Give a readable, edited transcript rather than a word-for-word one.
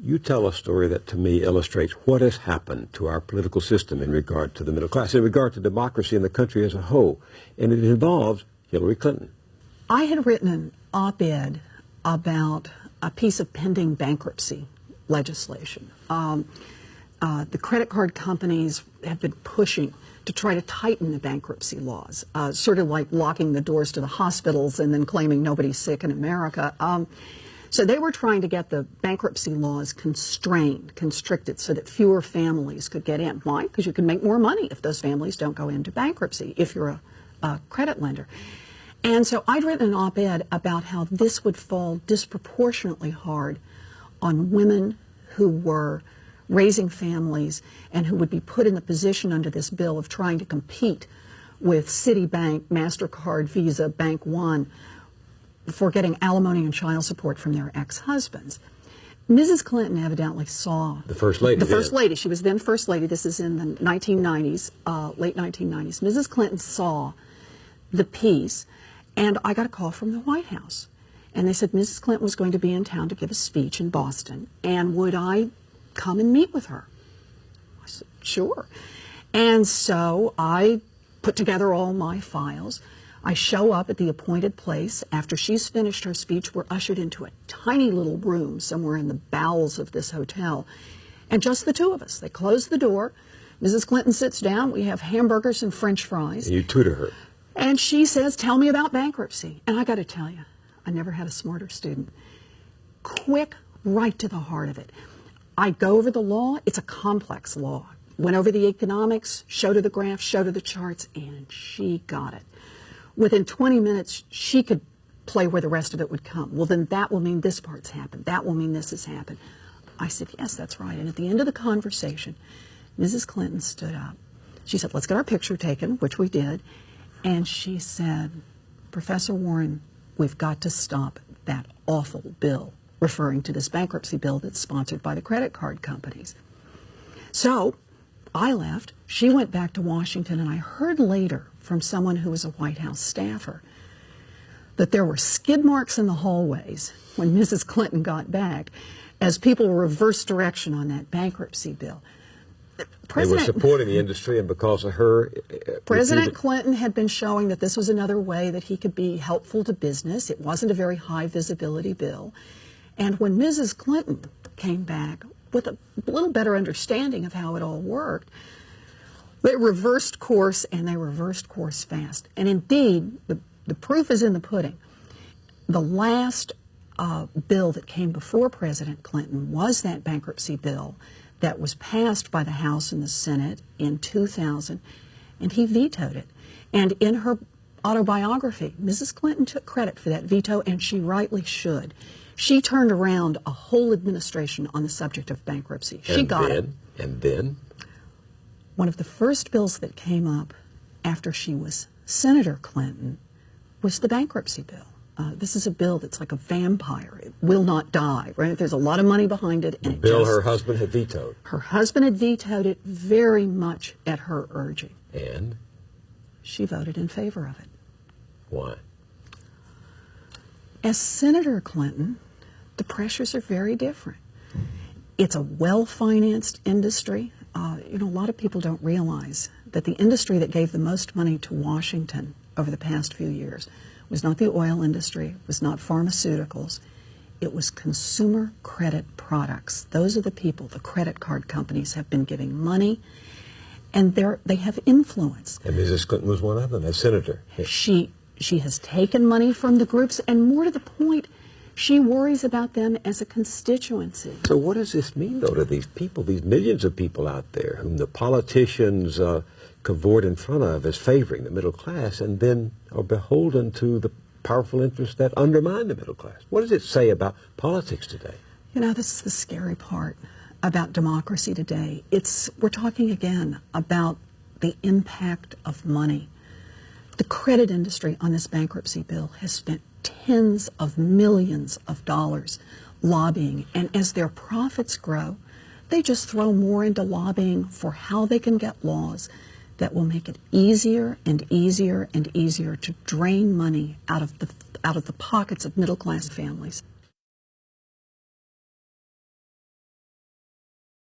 You tell a story that to me illustrates what has happened to our political system in regard to the middle class, in regard to democracy in the country as a whole, and it involves Hillary Clinton. I had written an op-ed about a piece of pending bankruptcy legislation. The credit card companies have been pushing to try to tighten the bankruptcy laws, sort of like locking the doors to the hospitals and then claiming nobody's sick in America. So they were trying to get the bankruptcy laws constricted, so that fewer families could get in. Why? Because you can make more money if those families don't go into bankruptcy, if you're a credit lender. And so I'd written an op-ed about how this would fall disproportionately hard on women who were raising families and who would be put in the position under this bill of trying to compete with Citibank, MasterCard, Visa, Bank One for getting alimony and child support from their ex-husbands. Mrs. Clinton evidently saw the First Lady. The First Lady. She was then First Lady. This is in the 1990s, late 1990s. Mrs. Clinton saw the piece, and I got a call from the White House. And they said Mrs. Clinton was going to be in town to give a speech in Boston, and would I come and meet with her? I said, sure. And so I put together all my files. I show up at the appointed place. After she's finished her speech, we're ushered into a tiny little room somewhere in the bowels of this hotel, and just the two of us. They close the door. Mrs. Clinton sits down. We have hamburgers and French fries. And you tutor her. And she says, tell me about bankruptcy. And I got to tell you, I never had a smarter student. Quick, right to the heart of it. I go over the law. It's a complex law. Went over the economics, showed her the graphs, showed her the charts, and she got it. Within 20 minutes, she could play where the rest of it would come. Well, then that will mean this part's happened. That will mean this has happened. I said, yes, that's right. And at the end of the conversation, Mrs. Clinton stood up. She said, let's get our picture taken, which we did. And she said, Professor Warren, we've got to stop that awful bill, referring to this bankruptcy bill that's sponsored by the credit card companies. So I left. She went back to Washington, and I heard later from someone who was a White House staffer that there were skid marks in the hallways when Mrs. Clinton got back as people reversed direction on that bankruptcy bill. They were supporting the industry, and because of her... President Clinton had been showing that this was another way that he could be helpful to business. It wasn't a very high visibility bill. And when Mrs. Clinton came back with a little better understanding of how it all worked, they reversed course, and they reversed course fast. And indeed, the proof is in the pudding. The last bill that came before President Clinton was that bankruptcy bill that was passed by the House and the Senate in 2000, and he vetoed it. And in her autobiography, Mrs. Clinton took credit for that veto, and she rightly should. She turned around a whole administration on the subject of bankruptcy. She got it. And then? One of the first bills that came up after she was Senator Clinton was the bankruptcy bill. This is a bill that's like a vampire. It will not die, right? There's a lot of money behind it. And the bill her husband had vetoed. Her husband had vetoed it very much at her urging. And? She voted in favor of it. Why? As Senator Clinton, the pressures are very different. It's a well-financed industry. You know, a lot of people don't realize that the industry that gave the most money to Washington over the past few years was not the oil industry, was not pharmaceuticals. It was consumer credit products. Those are the people, the credit card companies have been giving money, and they have influence. And Mrs. Clinton was one of them, as senator. She has taken money from the groups, and more to the point, she worries about them as a constituency. So what does this mean, though, to these people, these millions of people out there whom the politicians cavort in front of as favoring the middle class, and then are beholden to the powerful interests that undermine the middle class? What does it say about politics today? You know, this is the scary part about democracy today. We're talking again about the impact of money. The credit industry on this bankruptcy bill has spent tens of millions of dollars lobbying, and as their profits grow, they just throw more into lobbying for how they can get laws that will make it easier and easier and easier to drain money out of the pockets of middle-class families.